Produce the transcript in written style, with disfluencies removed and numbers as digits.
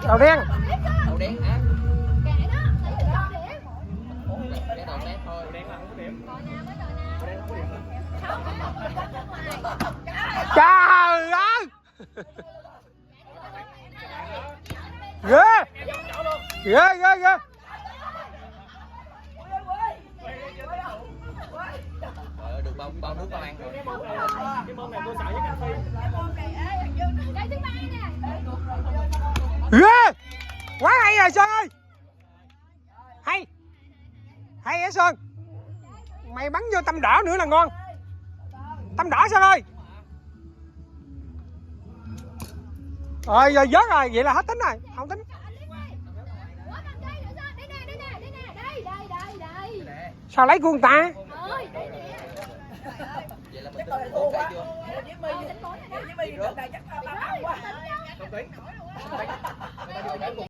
Đầu đen. Màu đen hả? Kệ đó, lấy được cho điểm. Cái đầu đen thôi. Đen là không có điểm. Còn nhà mới rồi nè. Không, Trời ơi. Ghê. Ghê ghê ghê. Được bao nước bao ăn rồi. Cái môn này tôi sợ với anh Phi. cái thứ ba nè. Ghê. Quá hay rồi Sơn ơi. Hay. Hay hả Sơn? Mày bắn vô tâm đỏ nữa là ngon. Tâm đỏ Sơn ơi. Rồi giờ vớt rồi, vậy là hết tính rồi, không tính. Sao lấy của người ta? Vậy là mình tính 4 cây chưa? Tính 4 rồi đó. Không tính.